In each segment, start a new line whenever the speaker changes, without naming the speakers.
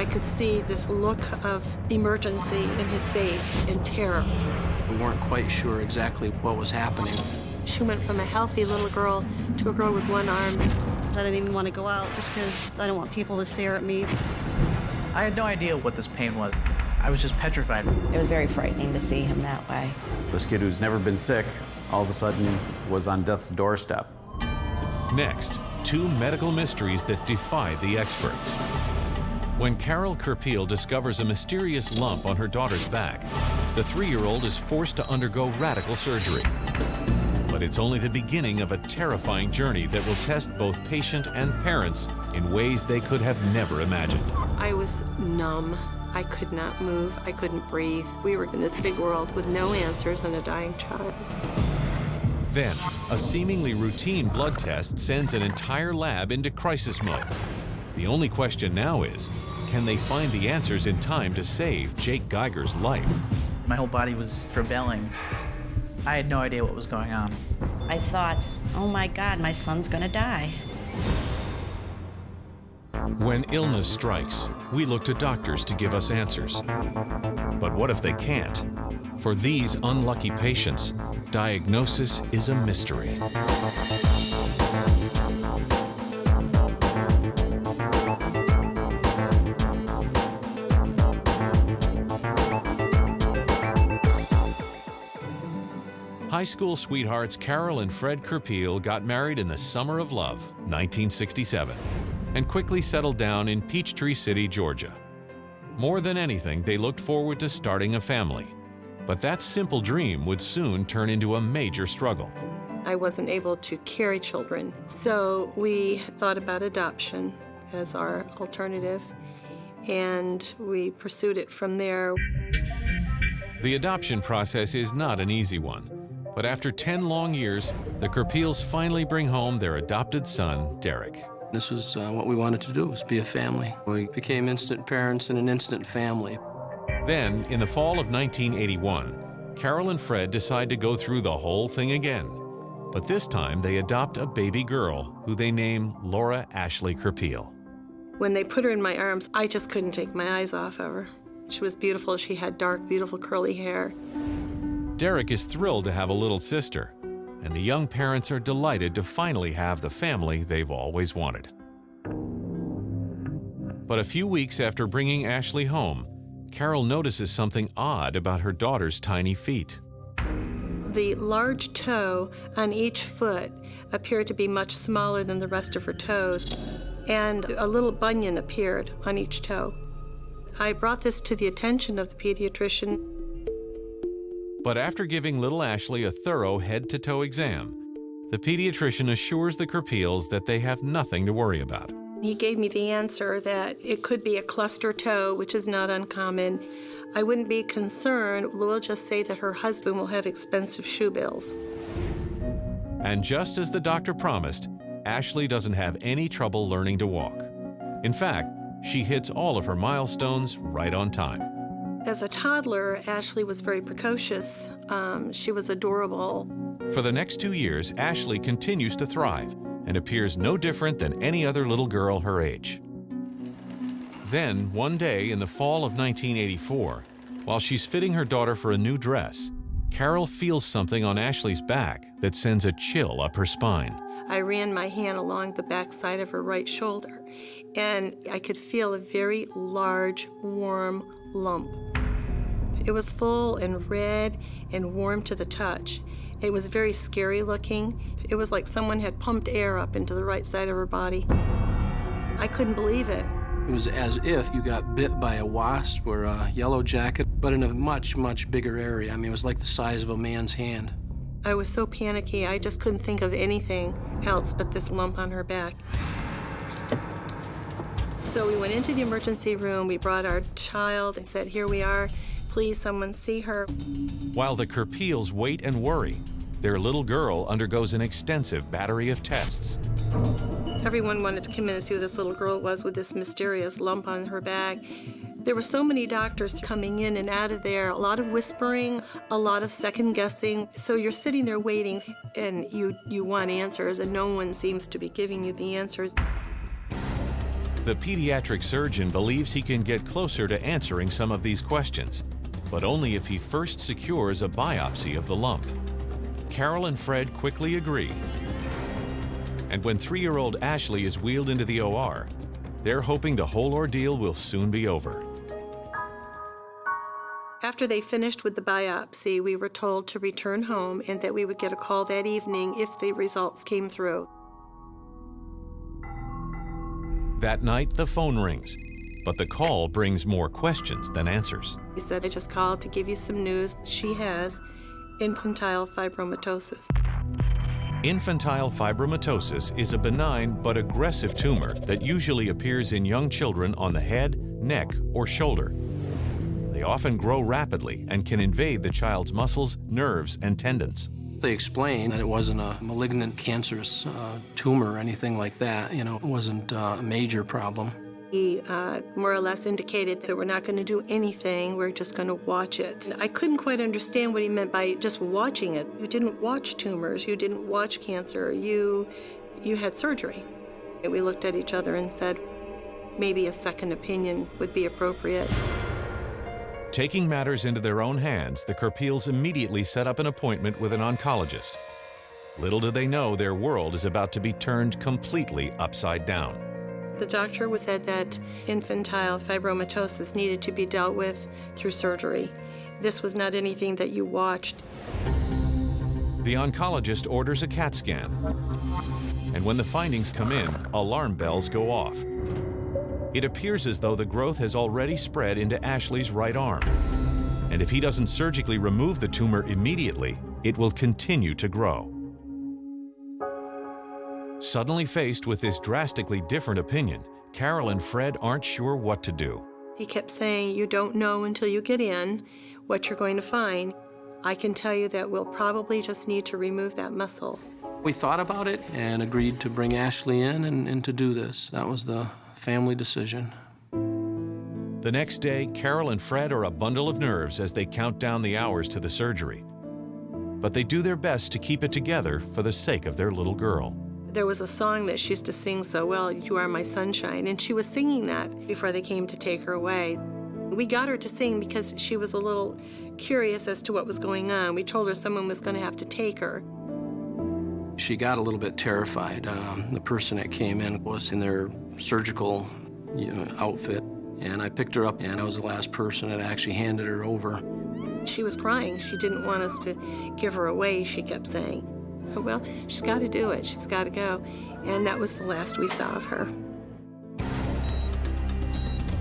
I could see this look of emergency in his face and terror.
We weren't quite sure exactly what was happening.
She went from a healthy little girl to a girl with one arm.
I didn't even want to go out just because I don't want people to stare at me.
I had no idea what this pain was. I was just petrified.
It was very frightening to see him that way.
This kid who's never been sick all of a sudden was on death's doorstep.
Next, two medical mysteries that defy the experts. When Carol Kipel discovers a mysterious lump on her daughter's back, the 3-year-old is forced to undergo radical surgery. But it's only the beginning of a terrifying journey that will test both patient and parents in ways they could have never imagined.
I was numb. I could not move. I couldn't breathe. We were in this big world with no answers and a dying child.
Then, a seemingly routine blood test sends an entire lab into crisis mode. The only question now is, can they find the answers in time to save Jake Geiger's life?
My whole body was rebelling. I had no idea what was going on.
I thought, oh my God, my son's gonna die.
When illness strikes, we look to doctors to give us answers. But what if they can't? For these unlucky patients, diagnosis is a mystery. High school sweethearts Carol and Fred Kipel got married in the summer of love, 1967, and quickly settled down in Peachtree City, Georgia. More than anything, they looked forward to starting a family. But that simple dream would soon turn into a major struggle.
I wasn't able to carry children, so we thought about adoption as our alternative, and we pursued it from there.
The adoption process is not an easy one, but after 10 long years, the Kipels finally bring home their adopted son, Derek.
This was what we wanted to do, was be a family. We became instant parents and an instant family.
Then, in the fall of 1981, Carol and Fred decide to go through the whole thing again. But this time, they adopt a baby girl who they name Laura Ashley Kipel.
When they put her in my arms, I just couldn't take my eyes off of her. She was beautiful. She had dark, beautiful, curly hair.
Derek is thrilled to have a little sister, and the young parents are delighted to finally have the family they've always wanted. But a few weeks after bringing Ashley home, Carol notices something odd about her daughter's tiny feet.
The large toe on each foot appeared to be much smaller than the rest of her toes, and a little bunion appeared on each toe. I brought this to the attention of the pediatrician.
But after giving little Ashley a thorough head-to-toe exam, the pediatrician assures the Kipels that they have nothing to worry about.
He gave me the answer that it could be a cluster toe, which is not uncommon. I wouldn't be concerned. We'll just say that her husband will have expensive shoe bills.
And just as the doctor promised, Ashley doesn't have any trouble learning to walk. In fact, she hits all of her milestones right on time.
As a toddler, Ashley was very precocious. She was adorable.
For the next 2 years, Ashley continues to thrive and appears no different than any other little girl her age. Then, one day in the fall of 1984, while she's fitting her daughter for a new dress, Carol feels something on Ashley's back that sends a chill up her spine.
I ran my hand along the back side of her right shoulder, and I could feel a very large, warm lump. It was full and red and warm to the touch. It was very scary looking. It was like someone had pumped air up into the right side of her body. I couldn't believe it.
It was as if you got bit by a wasp or a yellow jacket, but in a much, much bigger area. I mean, it was like the size of a man's hand.
I was so panicky, I just couldn't think of anything else but this lump on her back. So we went into the emergency room, we brought our child and said, here we are, please someone see her.
While the Kipels wait and worry, their little girl undergoes an extensive battery of tests.
Everyone wanted to come in and see who this little girl was with this mysterious lump on her back. There were so many doctors coming in and out of there, a lot of whispering, a lot of second guessing. So you're sitting there waiting and you want answers and no one seems to be giving you the answers.
The pediatric surgeon believes he can get closer to answering some of these questions, but only if he first secures a biopsy of the lump. Carol and Fred quickly agree. And when 3-year-old Ashley is wheeled into the OR, they're hoping the whole ordeal will soon be over.
After they finished with the biopsy, we were told to return home and that we would get a call that evening if the results came through.
That night, the phone rings, but the call brings more questions than answers.
He said, I just called to give you some news. She has infantile fibromatosis.
Infantile fibromatosis is a benign but aggressive tumor that usually appears in young children on the head, neck, or shoulder. They often grow rapidly and can invade the child's muscles, nerves, and tendons.
They explained that it wasn't a malignant cancerous tumor or anything like that. You know, it wasn't a major problem.
He more or less indicated that we're not going to do anything, we're just going to watch it. I couldn't quite understand what he meant by just watching it. You didn't watch tumors, you didn't watch cancer, you had surgery. We looked at each other and said, maybe a second opinion would be appropriate.
Taking matters into their own hands, the Kipels immediately set up an appointment with an oncologist. Little did they know their world is about to be turned completely upside down.
The doctor said that infantile fibromatosis needed to be dealt with through surgery. This was not anything that you watched.
The oncologist orders a CAT scan. And when the findings come in, alarm bells go off. It appears as though the growth has already spread into Ashley's right arm. And if he doesn't surgically remove the tumor immediately, it will continue to grow. Suddenly faced with this drastically different opinion, Carol and Fred aren't sure what to do.
He kept saying, you don't know until you get in what you're going to find. I can tell you that we'll probably just need to remove that muscle.
We thought about it and agreed to bring Ashley in and to do this. That was the family decision.
The next day, Carol and Fred are a bundle of nerves as they count down the hours to the surgery. But they do their best to keep it together for the sake of their little girl.
There was a song that she used to sing so well, You Are My Sunshine, and she was singing that before they came to take her away. We got her to sing because she was a little curious as to what was going on. We told her someone was going to have to take her.
She got a little bit terrified. The person that came in was in their surgical outfit, and I picked her up, and I was the last person that actually handed her over.
She was crying. She didn't want us to give her away, she kept saying. Well, she's got to do it. She's got to go. And that was the last we saw of her.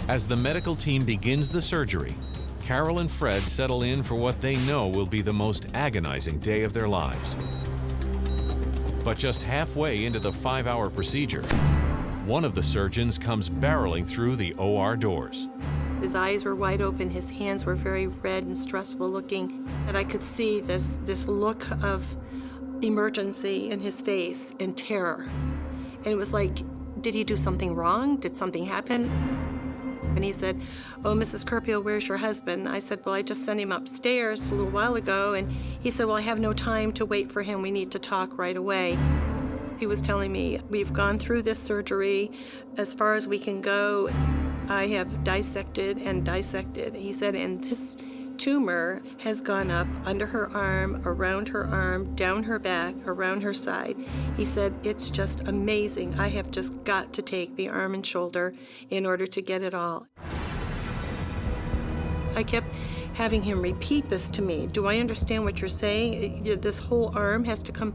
As the medical team begins the surgery, Carol and Fred settle in for what they know will be the most agonizing day of their lives. But just halfway into the 5-hour procedure, one of the surgeons comes barreling through the OR doors.
His eyes were wide open, his hands were very red and stressful looking, and I could see this look of emergency in his face and terror. And it was like, did he do something wrong? Did something happen? And he said, oh, Mrs. Kipel, where's your husband? I said, well, I just sent him upstairs a little while ago. And he said, well, I have no time to wait for him. We need to talk right away. He was telling me, we've gone through this surgery as far as we can go. I have dissected and dissected. He said, and this tumor has gone up under her arm, around her arm, down her back, around her side. He said, it's just amazing. I have just got to take the arm and shoulder in order to get it all. I kept having him repeat this to me. Do I understand what you're saying? This whole arm has to come.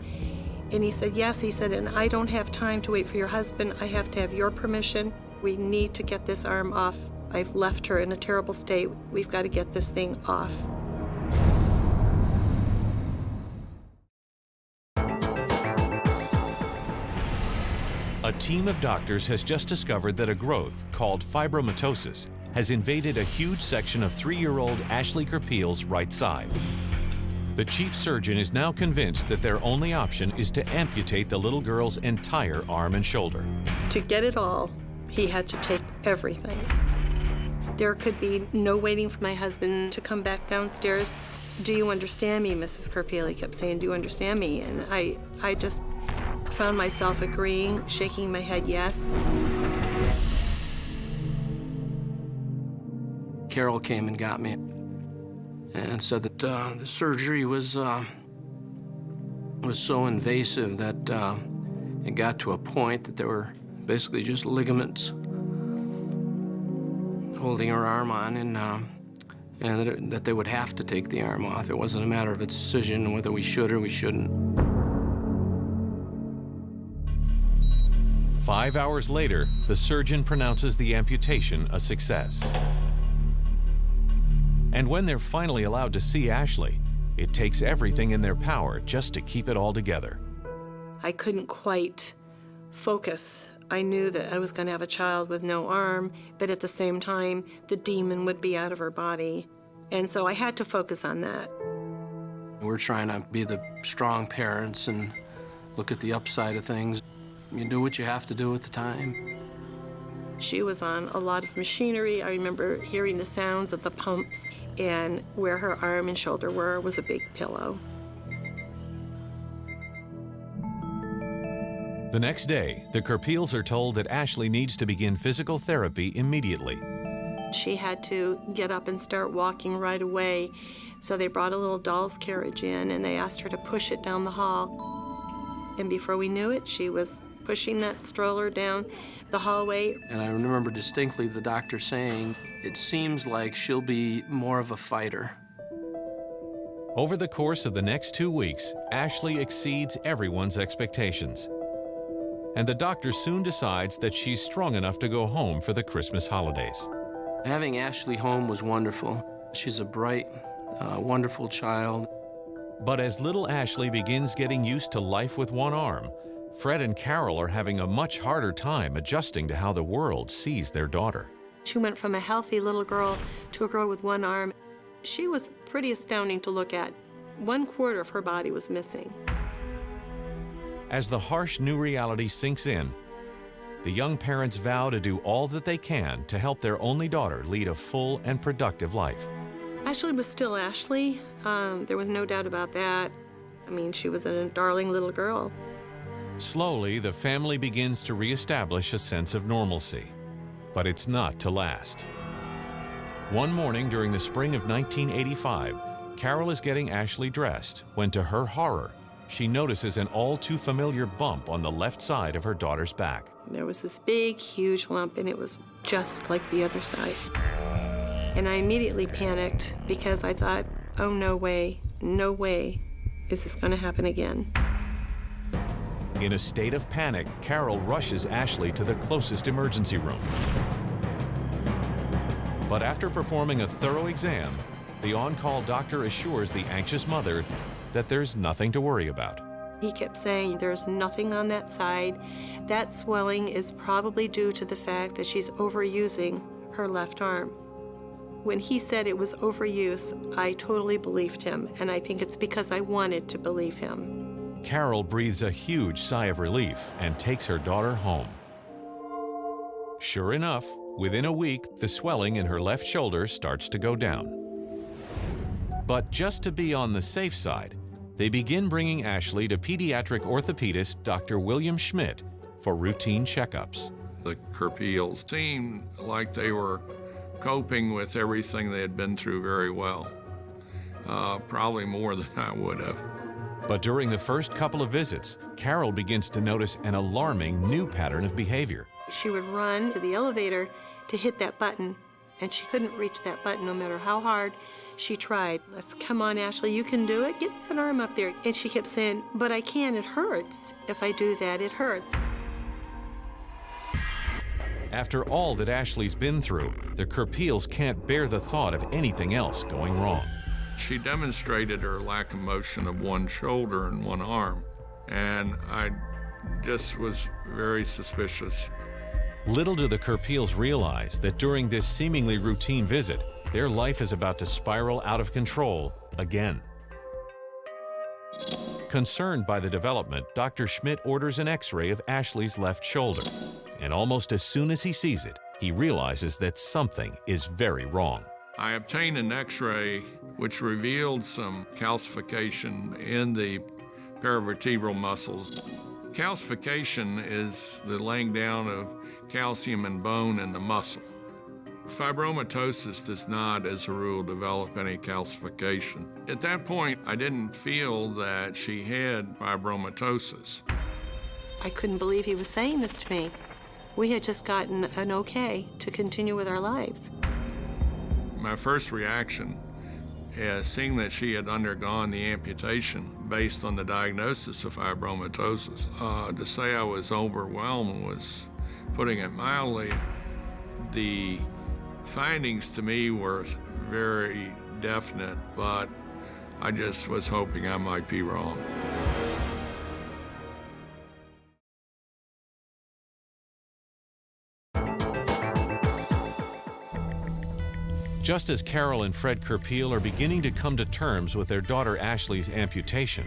And he said, yes. He said, and I don't have time to wait for your husband. I have to have your permission. We need to get this arm off. I've left her in a terrible state. We've got to get this thing off.
A team of doctors has just discovered that a growth called fibromatosis has invaded a huge section of 3-year-old Ashley Kipel's right side. The chief surgeon is now convinced that their only option is to amputate the little girl's entire arm and shoulder.
To get it all, he had to take everything. There could be no waiting for my husband to come back downstairs. Do you understand me, Mrs. Kipel? He kept saying, do you understand me? And I just found myself agreeing, shaking my head yes.
Carol came and got me and said that the surgery was so invasive that it got to a point that there were basically just ligaments holding her arm on, and that they would have to take the arm off. It wasn't a matter of a decision whether we should or we shouldn't.
5 hours later, the surgeon pronounces the amputation a success. And when they're finally allowed to see Ashley, it takes everything in their power just to keep it all together.
I couldn't quite focus. I knew that I was going to have a child with no arm, but at the same time, the demon would be out of her body. And so I had to focus on that.
We're trying to be the strong parents and look at the upside of things. You do what you have to do at the time.
She was on a lot of machinery. I remember hearing the sounds of the pumps, and where her arm and shoulder were was a big pillow.
The next day, the Kipels are told that Ashley needs to begin physical therapy immediately.
She had to get up and start walking right away. So they brought a little doll's carriage in, and they asked her to push it down the hall. And before we knew it, she was pushing that stroller down the hallway.
And I remember distinctly the doctor saying, "It seems like she'll be more of a fighter."
Over the course of the next 2 weeks, Ashley exceeds everyone's expectations. And the doctor soon decides that she's strong enough to go home for the Christmas holidays.
Having Ashley home was wonderful. She's a bright, wonderful child.
But as little Ashley begins getting used to life with one arm, Fred and Carol are having a much harder time adjusting to how the world sees their daughter.
She went from a healthy little girl to a girl with one arm. She was pretty astounding to look at. 1/4 of her body was missing.
As the harsh new reality sinks in, the young parents vow to do all that they can to help their only daughter lead a full and productive life.
Ashley was still Ashley. There was no doubt about that. I mean, she was a darling little girl.
Slowly, the family begins to reestablish a sense of normalcy, but it's not to last. One morning during the spring of 1985, Carol is getting Ashley dressed when, to her horror, she notices an all-too-familiar bump on the left side of her daughter's back.
There was this big, huge lump, and it was just like the other side. And I immediately panicked because I thought, oh, no way is this going to happen again.
In a state of panic, Carol rushes Ashley to the closest emergency room. But after performing a thorough exam, the on-call doctor assures the anxious mother that there's nothing to worry about.
He kept saying, there's nothing on that side. That swelling is probably due to the fact that she's overusing her left arm. When he said it was overuse, I totally believed him, and I think it's because I wanted to believe him.
Carol breathes a huge sigh of relief and takes her daughter home. Sure enough, within a week, the swelling in her left shoulder starts to go down. But just to be on the safe side, they begin bringing Ashley to pediatric orthopedist Dr. William Schmidt for routine checkups.
The Kipels seemed like they were coping with everything they had been through very well, probably more than I would have.
But during the first couple of visits, Carol begins to notice an alarming new pattern of behavior.
She would run to the elevator to hit that button, and she couldn't reach that button no matter how hard she tried. I said, come on, Ashley, you can do it. Get that arm up there. And she kept saying, but I can't, it hurts. If I do that, it hurts.
After all that Ashley's been through, the Kipels can't bear the thought of anything else going wrong.
She demonstrated her lack of motion of one shoulder and one arm, and I just was very suspicious.
Little do the Kipels realize that during this seemingly routine visit, their life is about to spiral out of control again. Concerned by the development, Dr. Schmidt orders an X-ray of Ashley's left shoulder, and almost as soon as he sees it, he realizes that something is very wrong.
I obtained an X-ray which revealed some calcification in the paravertebral muscles. Calcification is the laying down of calcium and bone in the muscle. Fibromatosis does not, as a rule, develop any calcification. At that point, I didn't feel that she had fibromatosis.
I couldn't believe he was saying this to me. We had just gotten an okay to continue with our lives.
My first reaction is seeing that she had undergone the amputation based on the diagnosis of fibromatosis. To say I was overwhelmed was putting it mildly. The findings to me were very definite, but I just was hoping I might be wrong.
Just as Carol and Fred Kipel are beginning to come to terms with their daughter Ashley's amputation,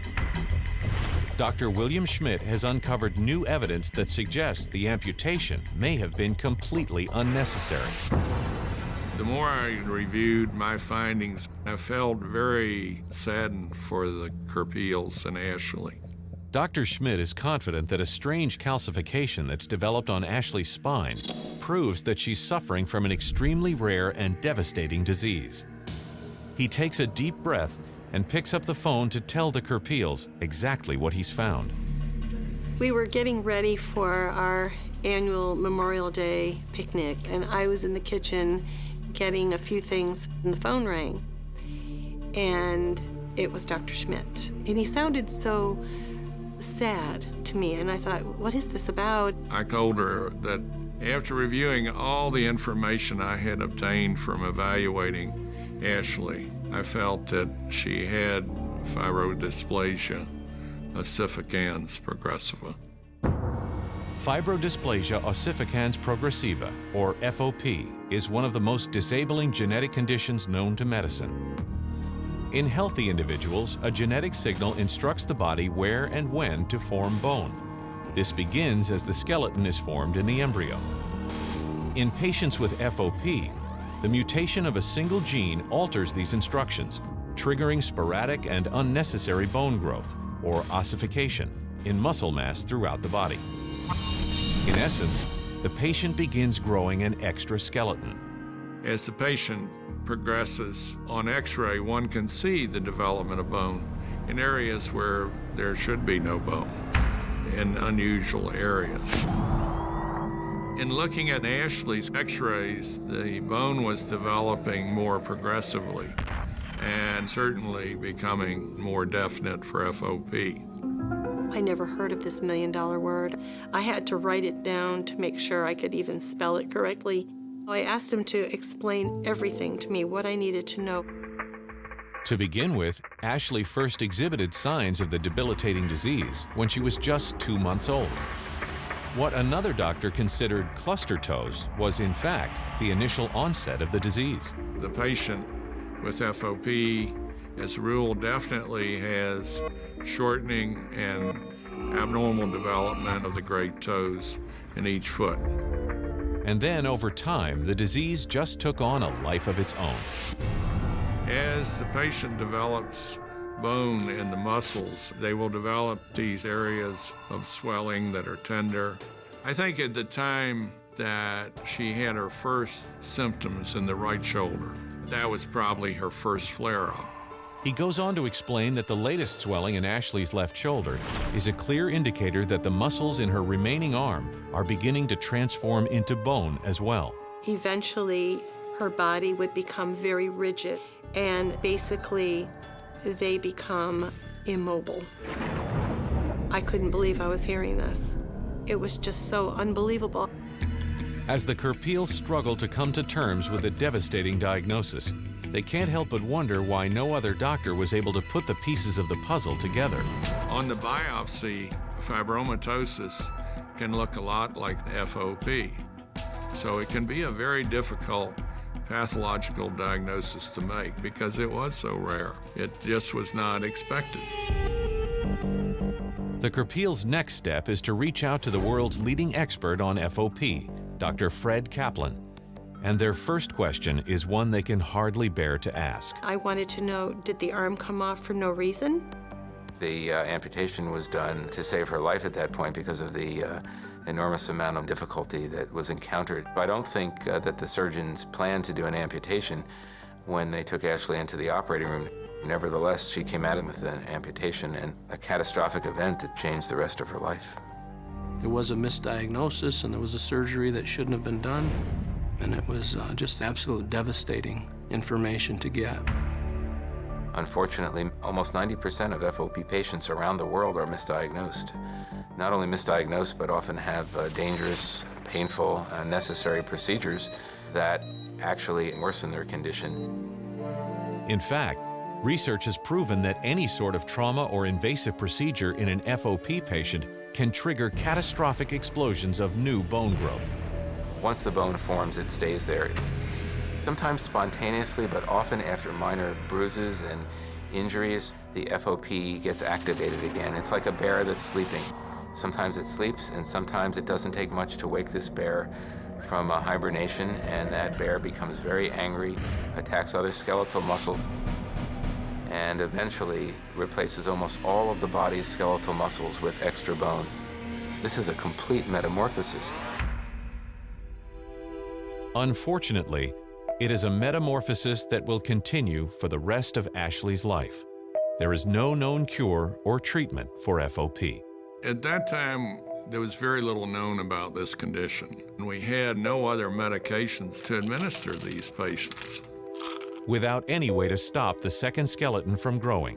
Dr. William Schmidt has uncovered new evidence that suggests the amputation may have been completely unnecessary.
The more I reviewed my findings, I felt very saddened for the Kipels and Ashley.
Dr. Schmidt is confident that a strange calcification that's developed on Ashley's spine proves that she's suffering from an extremely rare and devastating disease. He takes a deep breath and picks up the phone to tell the Kipels exactly what he's found.
We were getting ready for our annual Memorial Day picnic, and I was in the kitchen getting a few things, and the phone rang. And it was Dr. Schmidt. And he sounded so sad to me, and I thought, what is this about?
I told her that after reviewing all the information I had obtained from evaluating Ashley, I felt that she had Fibrodysplasia Ossificans progressiva.
Fibrodysplasia ossificans progressiva, or FOP, is one of the most disabling genetic conditions known to medicine. In healthy individuals, a genetic signal instructs the body where and when to form bone. This begins as the skeleton is formed in the embryo. In patients with FOP, the mutation of a single gene alters these instructions, triggering sporadic and unnecessary bone growth, or ossification, in muscle mass throughout the body. In essence, the patient begins growing an extra skeleton.
As the patient progresses on X-ray, one can see the development of bone in areas where there should be no bone, in unusual areas. In looking at Ashley's X-rays, the bone was developing more progressively and certainly becoming more definite for FOP.
I never heard of this $1 million word. I had to write it down to make sure I could even spell it correctly. I asked him to explain everything to me, what I needed to know.
To begin with, Ashley first exhibited signs of the debilitating disease when she was just 2 months old. What another doctor considered cluster toes was, in fact, the initial onset of the disease.
The patient with FOP, as a rule, definitely has shortening and abnormal development of the great toes in each foot.
And then, over time, the disease just took on a life of its own.
As the patient develops bone in the muscles, they will develop these areas of swelling that are tender. I think at the time that she had her first symptoms in the right shoulder, that was probably her first flare-up.
He goes on to explain that the latest swelling in Ashley's left shoulder is a clear indicator that the muscles in her remaining arm are beginning to transform into bone as well.
Eventually, her body would become very rigid, and basically, they become immobile. I couldn't believe I was hearing this. It was just so unbelievable.
As the Kipels struggle to come to terms with a devastating diagnosis, they can't help but wonder why no other doctor was able to put the pieces of the puzzle together.
On the biopsy, fibromatosis can look a lot like FOP. So it can be a very difficult pathological diagnosis to make because it was so rare. It just was not expected.
The Kipels' next step is to reach out to the world's leading expert on FOP, Dr. Fred Kaplan. And their first question is one they can hardly bear to ask.
I wanted to know, did the arm come off for no reason?
The amputation was done to save her life at that point because of the enormous amount of difficulty that was encountered. I don't think that the surgeons planned to do an amputation when they took Ashley into the operating room. Nevertheless, she came out with an amputation and a catastrophic event that changed the rest of her life.
There was a misdiagnosis, and there was a surgery that shouldn't have been done, and it was just absolute devastating information to get.
Unfortunately, almost 90% of FOP patients around the world are misdiagnosed. Not only misdiagnosed, but often have dangerous, painful, unnecessary procedures that actually worsen their condition.
In fact, research has proven that any sort of trauma or invasive procedure in an FOP patient can trigger catastrophic explosions of new bone growth.
Once the bone forms, it stays there. Sometimes spontaneously, but often after minor bruises and injuries, the FOP gets activated again. It's like a bear that's sleeping. Sometimes it sleeps, and sometimes it doesn't take much to wake this bear from a hibernation, and that bear becomes very angry, attacks other skeletal muscle, and eventually replaces almost all of the body's skeletal muscles with extra bone. This is a complete metamorphosis.
Unfortunately, it is a metamorphosis that will continue for the rest of Ashley's life. There is no known cure or treatment for FOP.
At that time, there was very little known about this condition, and we had no other medications to administer these patients.
Without any way to stop the second skeleton from growing,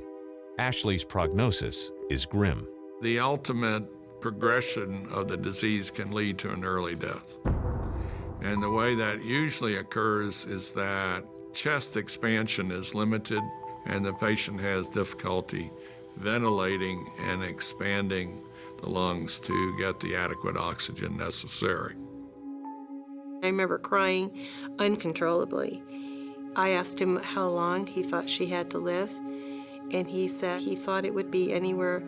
Ashley's prognosis is grim.
The ultimate progression of the disease can lead to an early death. And the way that usually occurs is that chest expansion is limited, and the patient has difficulty ventilating and expanding the lungs to get the adequate oxygen necessary.
I remember crying uncontrollably. I asked him how long he thought she had to live, and he said he thought it would be anywhere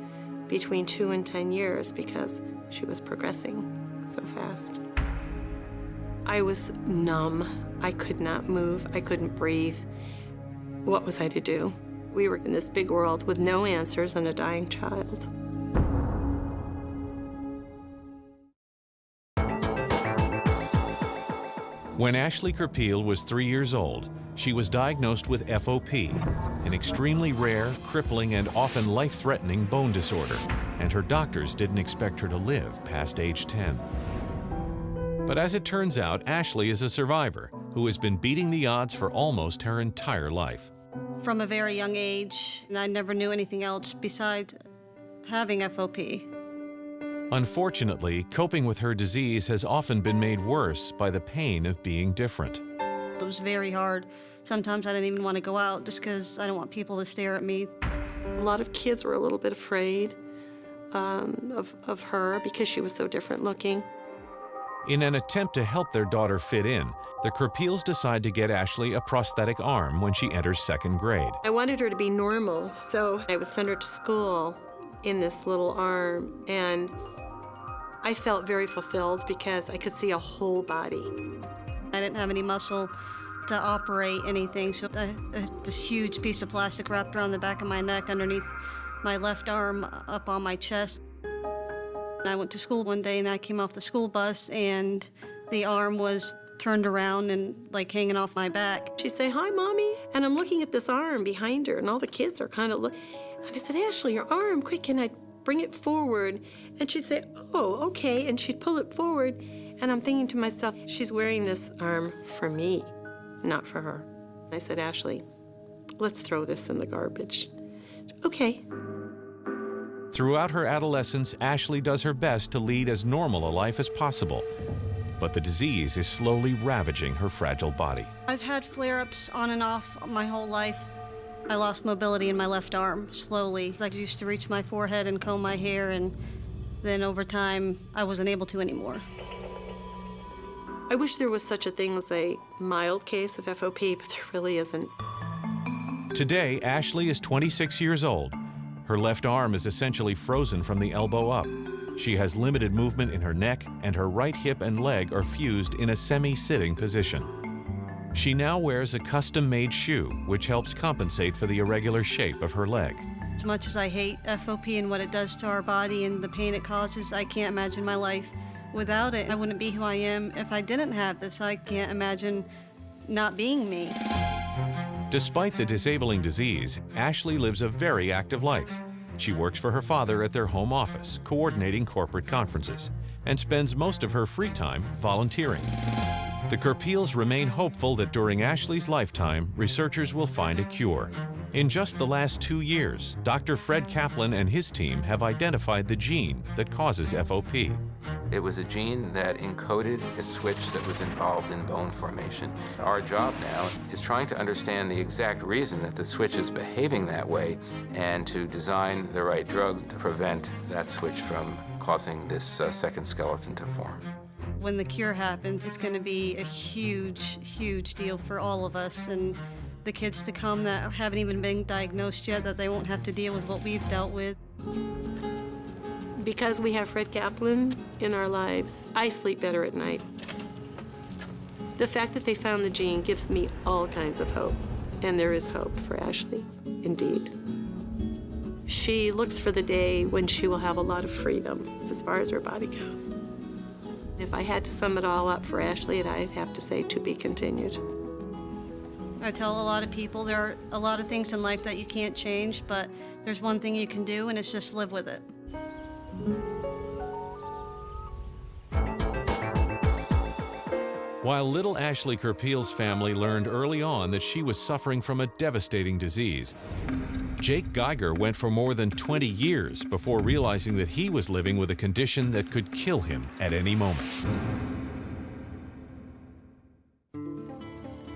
between 2 and 10 years because she was progressing so fast. I was numb. I could not move. I couldn't breathe. What was I to do? We were in this big world with no answers and a dying child.
When Ashley Kipel was 3 years old, she was diagnosed with FOP, an extremely rare, crippling, and often life-threatening bone disorder, and her doctors didn't expect her to live past age 10. But as it turns out, Ashley is a survivor who has been beating the odds for almost her entire life.
From a very young age, and I never knew anything else besides having FOP.
Unfortunately, coping with her disease has often been made worse by the pain of being different.
It was very hard. Sometimes I didn't even want to go out just because I don't want people to stare at me.
A lot of kids were a little bit afraid of her because she was so different looking.
In an attempt to help their daughter fit in, the Kipels decide to get Ashley a prosthetic arm when she enters 2nd grade.
I wanted her to be normal, so I would send her to school in this little arm, and I felt very fulfilled because I could see a whole body.
I didn't have any muscle to operate anything, so this huge piece of plastic wrapped around the back of my neck underneath my left arm up on my chest. I went to school one day and I came off the school bus and the arm was turned around and like hanging off my back.
She'd say, "Hi, Mommy," and I'm looking at this arm behind her, and all the kids are kind of and I said, "Ashley, your arm, quick," and I'd bring it forward, and she'd say, "Oh, okay," and she'd pull it forward, and I'm thinking to myself, she's wearing this arm for me, not for her. I said, "Ashley, let's throw this in the garbage." Okay.
Throughout her adolescence, Ashley does her best to lead as normal a life as possible, but the disease is slowly ravaging her fragile body.
I've had flare-ups on and off my whole life. I lost mobility in my left arm slowly. I used to reach my forehead and comb my hair, and then over time, I wasn't able to anymore.
I wish there was such a thing as a mild case of FOP, but there really isn't.
Today, Ashley is 26 years old. Her left arm is essentially frozen from the elbow up. She has limited movement in her neck, and her right hip and leg are fused in a semi-sitting position. She now wears a custom-made shoe, which helps compensate for the irregular shape of her leg.
As much as I hate FOP and what it does to our body and the pain it causes, I can't imagine my life Without it, I wouldn't be who I am. If I didn't have this, I can't imagine not being me.
Despite the disabling disease, Ashley lives a very active life. She works for her father at their home office, coordinating corporate conferences, and spends most of her free time volunteering. The Kipels remain hopeful that during Ashley's lifetime, researchers will find a cure. In just the last 2 years, Dr. Fred Kaplan and his team have identified the gene that causes FOP.
It was a gene that encoded a switch that was involved in bone formation. Our job now is trying to understand the exact reason that the switch is behaving that way and to design the right drug to prevent that switch from causing this second skeleton to form.
When the cure happens, it's going to be a huge, huge deal for all of us and the kids to come that haven't even been diagnosed yet, that they won't have to deal with what we've dealt with.
Because we have Fred Kaplan in our lives, I sleep better at night. The fact that they found the gene gives me all kinds of hope, and there is hope for Ashley, indeed. She looks for the day when she will have a lot of freedom as far as her body goes. If I had to sum it all up for Ashley, I'd have to say to be continued.
I tell a lot of people there are a lot of things in life that you can't change, but there's one thing you can do, and it's just live with it.
While little Ashley Kipel's family learned early on that she was suffering from a devastating disease, Jake Geiger went for more than 20 years before realizing that he was living with a condition that could kill him at any moment.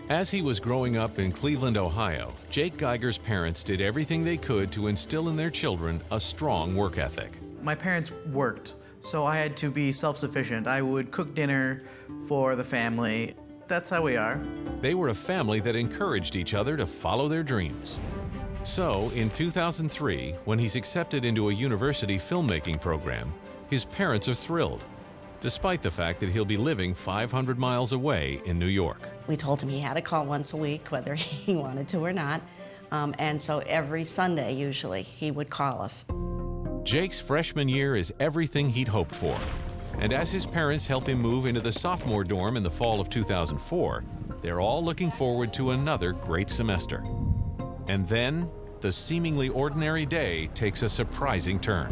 As he was growing up in Cleveland, Ohio, Jake Geiger's parents did everything they could to instill in their children a strong work ethic.
My parents worked, so I had to be self-sufficient. I would cook dinner for the family. That's how we are.
They were a family that encouraged each other to follow their dreams. So, in 2003, when he's accepted into a university filmmaking program, his parents are thrilled, despite the fact that he'll be living 500 miles away in New York.
We told him he had to call once a week, whether he wanted to or not. And so every Sunday, usually, he would call us.
Jake's freshman year is everything he'd hoped for. And as his parents help him move into the sophomore dorm in the fall of 2004, they're all looking forward to another great semester. And then, the seemingly ordinary day takes a surprising turn.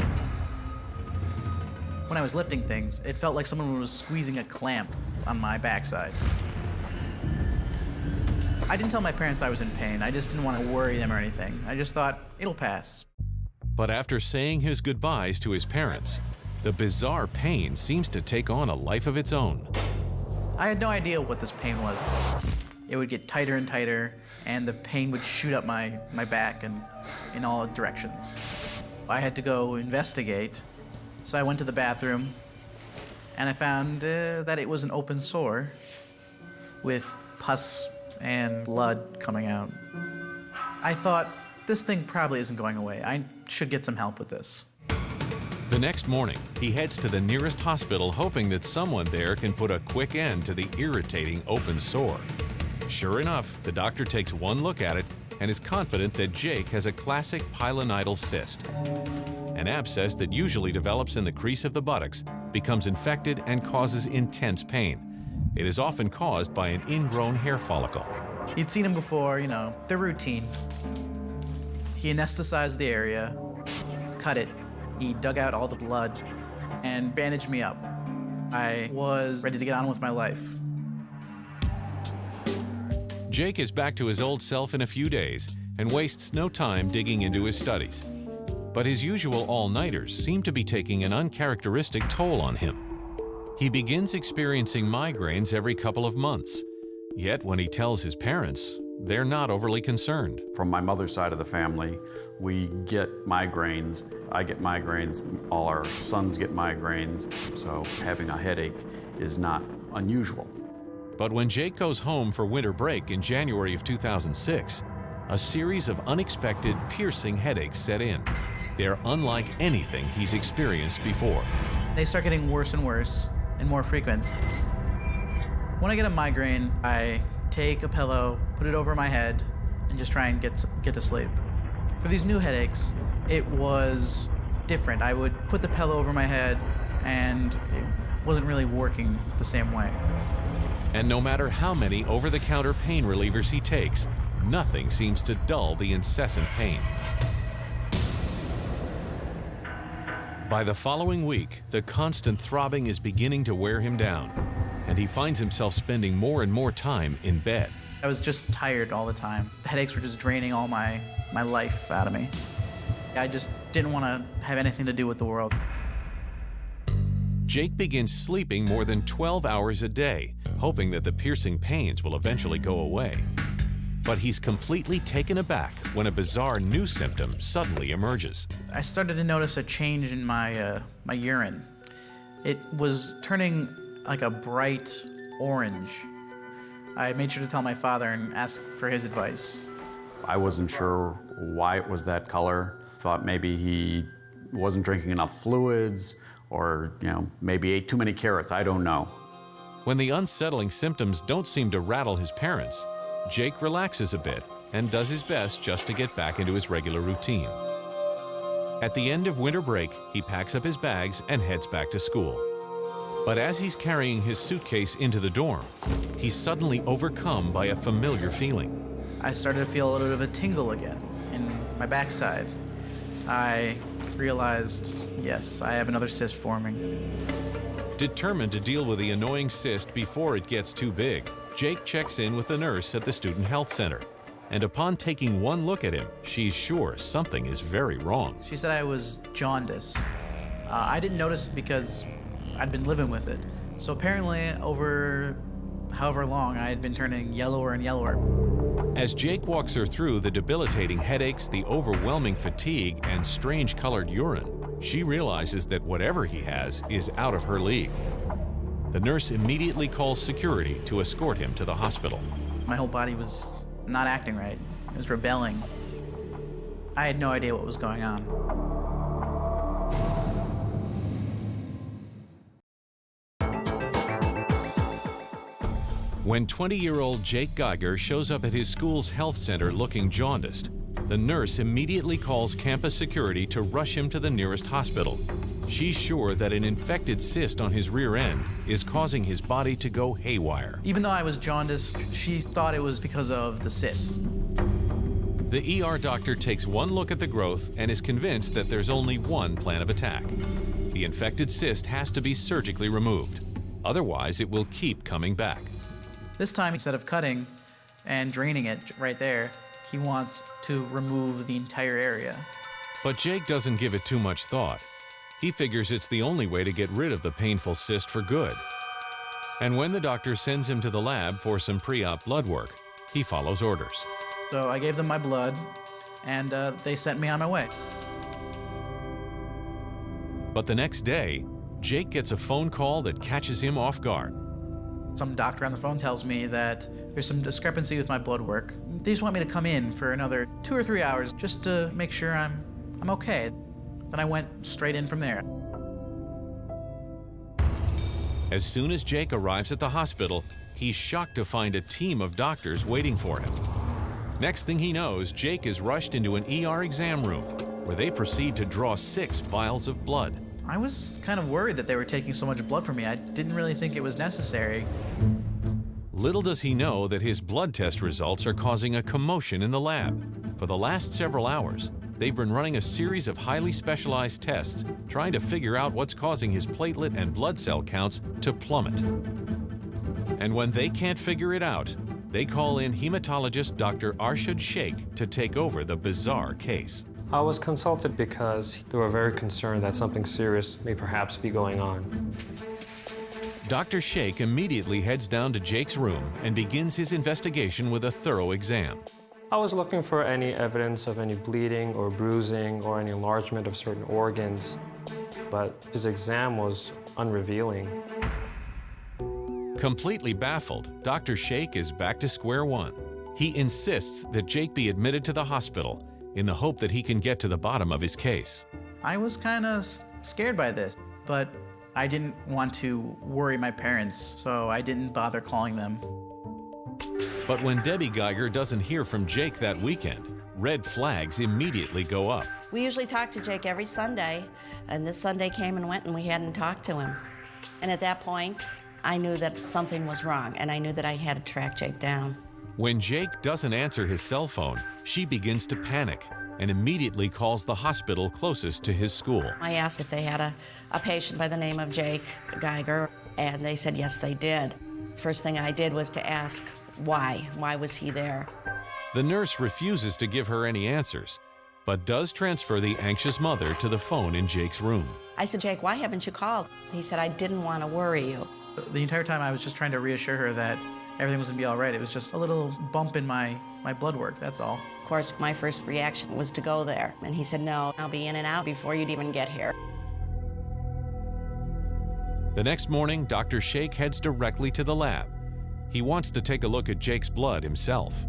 When I was lifting things, it felt like someone was squeezing a clamp on my backside. I didn't tell my parents I was in pain. I just didn't want to worry them or anything. I just thought, it'll pass.
But after saying his goodbyes to his parents, the bizarre pain seems to take on a life of its own.
I had no idea what this pain was. It would get tighter and tighter, and the pain would shoot up my back and in all directions. I had to go investigate, so I went to the bathroom, and I found that it was an open sore with pus and blood coming out. I thought, this thing probably isn't going away. I should get some help with this.
The next morning, he heads to the nearest hospital hoping that someone there can put a quick end to the irritating open sore. Sure enough, the doctor takes one look at it and is confident that Jake has a classic pilonidal cyst. An abscess that usually develops in the crease of the buttocks, becomes infected and causes intense pain. It is often caused by an ingrown hair follicle.
You'd seen him before, you know, the routine. He anesthetized the area, cut it, he dug out all the blood, and bandaged me up. I was ready to get on with my life.
Jake is back to his old self in a few days and wastes no time digging into his studies. But his usual all-nighters seem to be taking an uncharacteristic toll on him. He begins experiencing migraines every couple of months. Yet when he tells his parents, they're not overly concerned.
From my mother's side of the family, we get migraines. I get migraines. All our sons get migraines. So having a headache is not unusual.
But when Jake goes home for winter break in January of 2006, a series of unexpected, piercing headaches set in. They're unlike anything he's experienced before.
They start getting worse and worse and more frequent. When I get a migraine, I take a pillow, put it over my head, and just try and get to sleep. For these new headaches, it was different. I would put the pillow over my head, and wasn't really working the same way.
And no matter how many over-the-counter pain relievers he takes, nothing seems to dull the incessant pain. By the following week, the constant throbbing is beginning to wear him down, and he finds himself spending more and more time in bed.
I was just tired all the time. The headaches were just draining all my life out of me. I just didn't want to have anything to do with the world.
Jake begins sleeping more than 12 hours a day, hoping that the piercing pains will eventually go away. But he's completely taken aback when a bizarre new symptom suddenly emerges.
I started to notice a change in my urine. It was turning like a bright orange. I made sure to tell my father and ask for his advice.
I wasn't sure why it was that color. Thought maybe he wasn't drinking enough fluids, or maybe ate too many carrots, I don't know.
When the unsettling symptoms don't seem to rattle his parents, Jake relaxes a bit and does his best just to get back into his regular routine. At the end of winter break, he packs up his bags and heads back to school. But as he's carrying his suitcase into the dorm, he's suddenly overcome by a familiar feeling.
I started to feel a little bit of a tingle again in my backside. I realized, yes, I have another cyst forming.
Determined to deal with the annoying cyst before it gets too big, Jake checks in with the nurse at the Student Health Center. And upon taking one look at him, she's sure something is very wrong.
She said I was jaundiced. I didn't notice it because I'd been living with it. So apparently, over however long, I had been turning yellower and yellower.
As Jake walks her through the debilitating headaches, the overwhelming fatigue, and strange colored urine, she realizes that whatever he has is out of her league. The nurse immediately calls security to escort him to the hospital.
My whole body was not acting right. It was rebelling. I had no idea what was going on.
When 20-year-old Jake Geiger shows up at his school's health center looking jaundiced, the nurse immediately calls campus security to rush him to the nearest hospital. She's sure that an infected cyst on his rear end is causing his body to go haywire.
Even though I was jaundiced, she thought it was because of the cyst.
The ER doctor takes one look at the growth and is convinced that there's only one plan of attack. The infected cyst has to be surgically removed. Otherwise, it will keep coming back.
This time, instead of cutting and draining it right there, he wants to remove the entire area.
But Jake doesn't give it too much thought. He figures it's the only way to get rid of the painful cyst for good. And when the doctor sends him to the lab for some pre-op blood work, he follows orders.
So I gave them my blood, and they sent me on my way.
But the next day, Jake gets a phone call that catches him off guard.
Some doctor on the phone tells me that there's some discrepancy with my blood work. They just want me to come in for another 2 or 3 hours just to make sure I'm okay. Then I went straight in from there.
As soon as Jake arrives at the hospital, he's shocked to find a team of doctors waiting for him. Next thing he knows, Jake is rushed into an ER exam room where they proceed to draw 6 vials of blood.
I was kind of worried that they were taking so much blood from me. I didn't really think it was necessary.
Little does he know that his blood test results are causing a commotion in the lab. For the last several hours, they've been running a series of highly specialized tests, trying to figure out what's causing his platelet and blood cell counts to plummet. And when they can't figure it out, they call in hematologist Dr. Arshad Sheikh to take over the bizarre case.
I was consulted because they were very concerned that something serious may perhaps be going on.
Dr. Sheikh immediately heads down to Jake's room and begins his investigation with a thorough exam.
I was looking for any evidence of any bleeding or bruising or any enlargement of certain organs, but his exam was unrevealing.
Completely baffled, Dr. Sheikh is back to square one. He insists that Jake be admitted to the hospital in the hope that he can get to the bottom of his case.
I was kind of scared by this, but I didn't want to worry my parents, so I didn't bother calling them.
But when Debbie Geiger doesn't hear from Jake that weekend, red flags immediately go up.
We usually talk to Jake every Sunday, and this Sunday came and went and we hadn't talked to him. And at that point, I knew that something was wrong, and I knew that I had to track Jake down.
When Jake doesn't answer his cell phone, she begins to panic and immediately calls the hospital closest to his school.
I asked if they had a patient by the name of Jake Geiger, and they said yes, they did. First thing I did was to ask why. Why was he there?
The nurse refuses to give her any answers, but does transfer the anxious mother to the phone in Jake's room.
I said, Jake, why haven't you called? He said, I didn't want to worry you.
The entire time I was just trying to reassure her that everything was gonna be all right. It was just a little bump in my blood work, that's all.
Of course, my first reaction was to go there. And he said, no, I'll be in and out before you'd even get here.
The next morning, Dr. Shake heads directly to the lab. He wants to take a look at Jake's blood himself.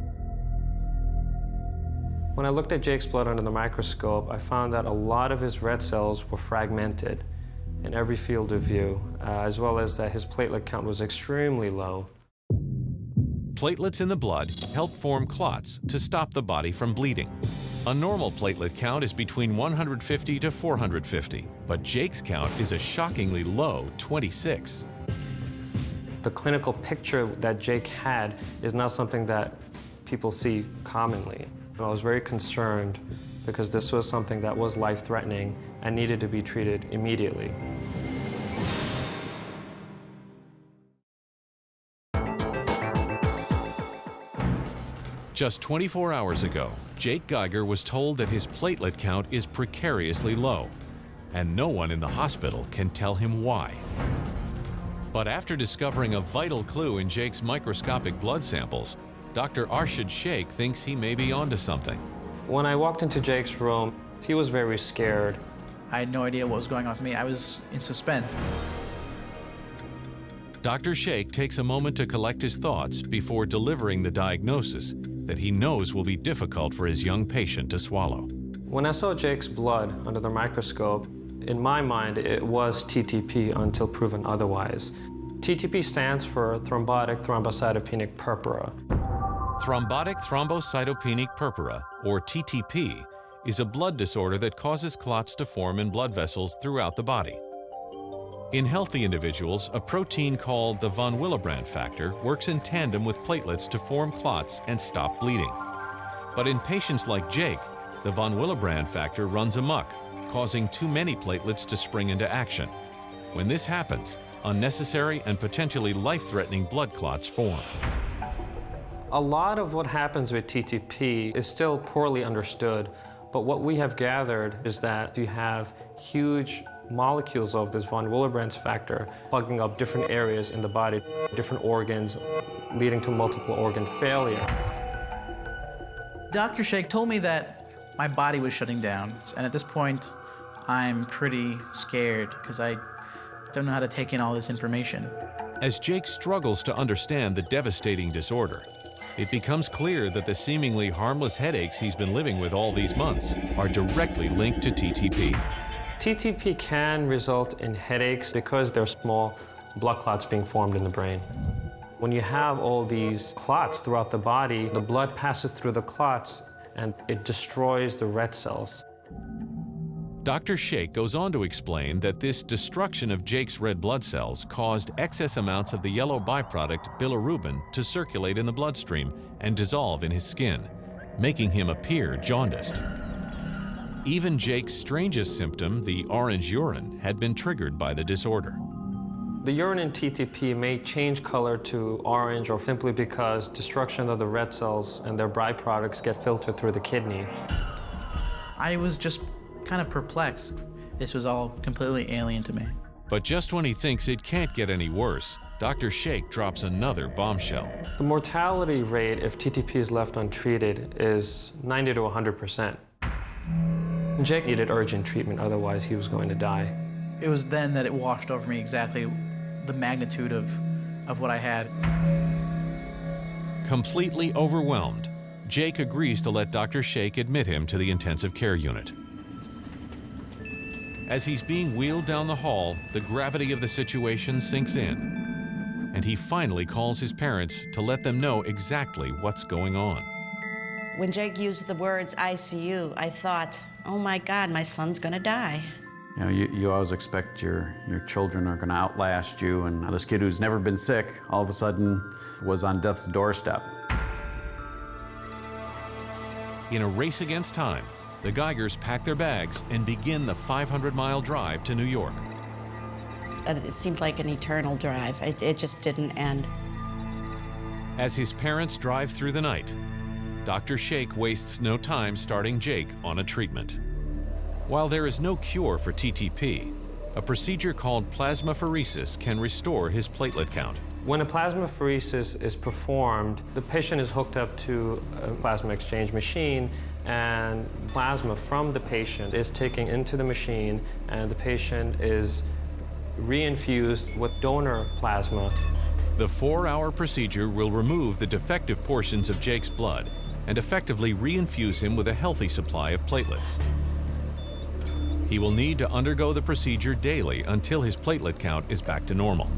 When I looked at Jake's blood under the microscope, I found that a lot of his red cells were fragmented in every field of view, as well as that his platelet count was extremely low.
Platelets in the blood help form clots to stop the body from bleeding. A normal platelet count is between 150 to 450, but Jake's count is a shockingly low 26.
The clinical picture that Jake had is not something that people see commonly. I was very concerned because this was something that was life-threatening and needed to be treated immediately.
Just 24 hours ago, Jake Geiger was told that his platelet count is precariously low, and no one in the hospital can tell him why. But after discovering a vital clue in Jake's microscopic blood samples, Dr. Arshad Sheikh thinks he may be onto something.
When I walked into Jake's room, he was very scared.
I had no idea what was going on with me. I was in suspense.
Dr. Sheikh takes a moment to collect his thoughts before delivering the diagnosis that he knows will be difficult for his young patient to swallow.
When I saw Jake's blood under the microscope, in my mind, it was TTP until proven otherwise. TTP stands for thrombotic thrombocytopenic purpura.
Thrombotic thrombocytopenic purpura, or TTP, is a blood disorder that causes clots to form in blood vessels throughout the body. In healthy individuals, a protein called the von Willebrand factor works in tandem with platelets to form clots and stop bleeding. But in patients like Jake, the von Willebrand factor runs amok, causing too many platelets to spring into action. When this happens, unnecessary and potentially life-threatening blood clots form.
A lot of what happens with TTP is still poorly understood, but what we have gathered is that you have huge molecules of this von Willebrand factor plugging up different areas in the body, different organs, leading to multiple organ failure.
Dr. Sheikh told me that my body was shutting down, and at this point, I'm pretty scared because I don't know how to take in all this information.
As Jake struggles to understand the devastating disorder, it becomes clear that the seemingly harmless headaches he's been living with all these months are directly linked to TTP.
TTP can result in headaches because there are small blood clots being formed in the brain. When you have all these clots throughout the body, the blood passes through the clots and it destroys the red cells.
Dr. Sheikh goes on to explain that this destruction of Jake's red blood cells caused excess amounts of the yellow byproduct bilirubin to circulate in the bloodstream and dissolve in his skin, making him appear jaundiced. Even Jake's strangest symptom, the orange urine, had been triggered by the disorder.
The urine in TTP may change color to orange or simply because destruction of the red cells and their byproducts get filtered through the kidney.
I was just kind of perplexed. This was all completely alien to me.
But just when he thinks it can't get any worse, Dr. Sheikh drops another bombshell.
The mortality rate if TTP is left untreated is 90 to 100%. Jake needed urgent treatment, otherwise he was going to die.
It was then that it washed over me exactly the magnitude of what I had.
Completely overwhelmed, Jake agrees to let Dr. Sheikh admit him to the intensive care unit. As he's being wheeled down the hall, the gravity of the situation sinks in, and he finally calls his parents to let them know exactly what's going on.
When Jake used the words ICU, I thought, oh my God, my son's gonna die.
You know, you always expect your children are going to outlast you, and this kid who's never been sick all of a sudden was on death's doorstep.
In a race against time, the Geigers pack their bags and begin the 500-mile drive to New York.
And it seemed like an eternal drive. It just didn't end.
As his parents drive through the night, Dr. Sheikh wastes no time starting Jake on a treatment. While there is no cure for TTP, a procedure called plasmapheresis can restore his platelet count.
When a plasmapheresis is performed, the patient is hooked up to a plasma exchange machine, and plasma from the patient is taken into the machine, and the patient is reinfused with donor plasma.
The 4-hour procedure will remove the defective portions of Jake's blood and effectively reinfuse him with a healthy supply of platelets. He will need to undergo the procedure daily until his platelet count is back to normal.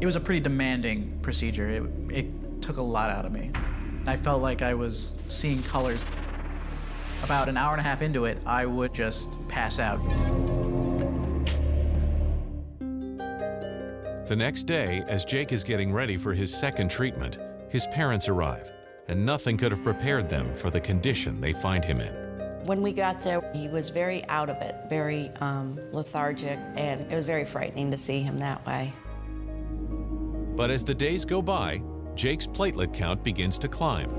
It was a pretty demanding procedure. It took a lot out of me. I felt like I was seeing colors. About an hour and a half into it, I would just pass out.
The next day, as Jake is getting ready for his second treatment, his parents arrive, and nothing could have prepared them for the condition they find him in.
When we got there, he was very out of it, very lethargic, and it was very frightening to see him that way.
But as the days go by, Jake's platelet count begins to climb.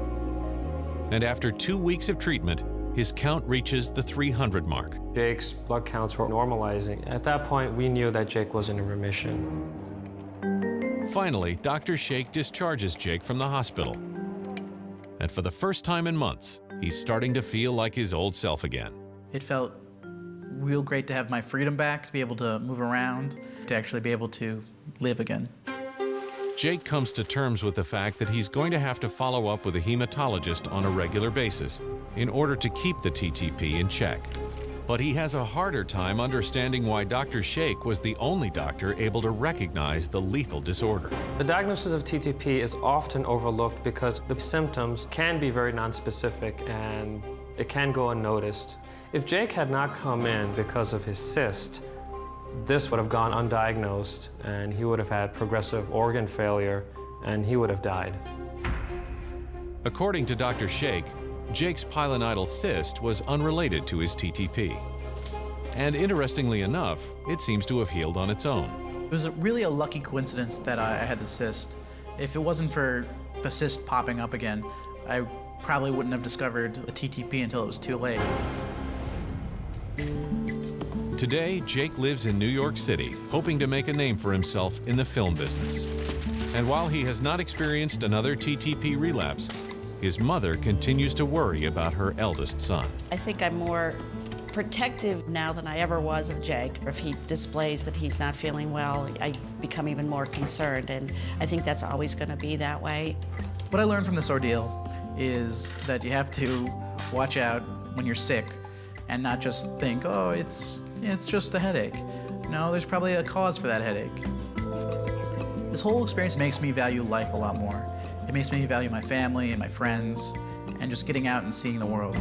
And after 2 weeks of treatment, his count reaches the 300 mark.
Jake's blood counts were normalizing. At that point, we knew that Jake was in remission.
Finally, Dr. Sheikh discharges Jake from the hospital. And for the first time in months, he's starting to feel like his old self again.
It felt real great to have my freedom back, to be able to move around, to actually be able to live again.
Jake comes to terms with the fact that he's going to have to follow up with a hematologist on a regular basis in order to keep the TTP in check. But he has a harder time understanding why Dr. Sheikh was the only doctor able to recognize the lethal disorder.
The diagnosis of TTP is often overlooked because the symptoms can be very nonspecific and it can go unnoticed. If Jake had not come in because of his cyst, this would have gone undiagnosed and he would have had progressive organ failure and he would have died.
According to Dr. Sheikh, Jake's pilonidal cyst was unrelated to his TTP. And interestingly enough, it seems to have healed on its own.
It was really a lucky coincidence that I had the cyst. If it wasn't for the cyst popping up again, I probably wouldn't have discovered the TTP until it was too late.
Today, Jake lives in New York City, hoping to make a name for himself in the film business. And while he has not experienced another TTP relapse, his mother continues to worry about her eldest son.
I think I'm more protective now than I ever was of Jake. If he displays that he's not feeling well, I become even more concerned, and I think that's always going to be that way.
What I learned from this ordeal is that you have to watch out when you're sick and not just think, oh, it's just a headache. No, there's probably a cause for that headache. This whole experience makes me value life a lot more. It makes me value my family and my friends and just getting out and seeing the world.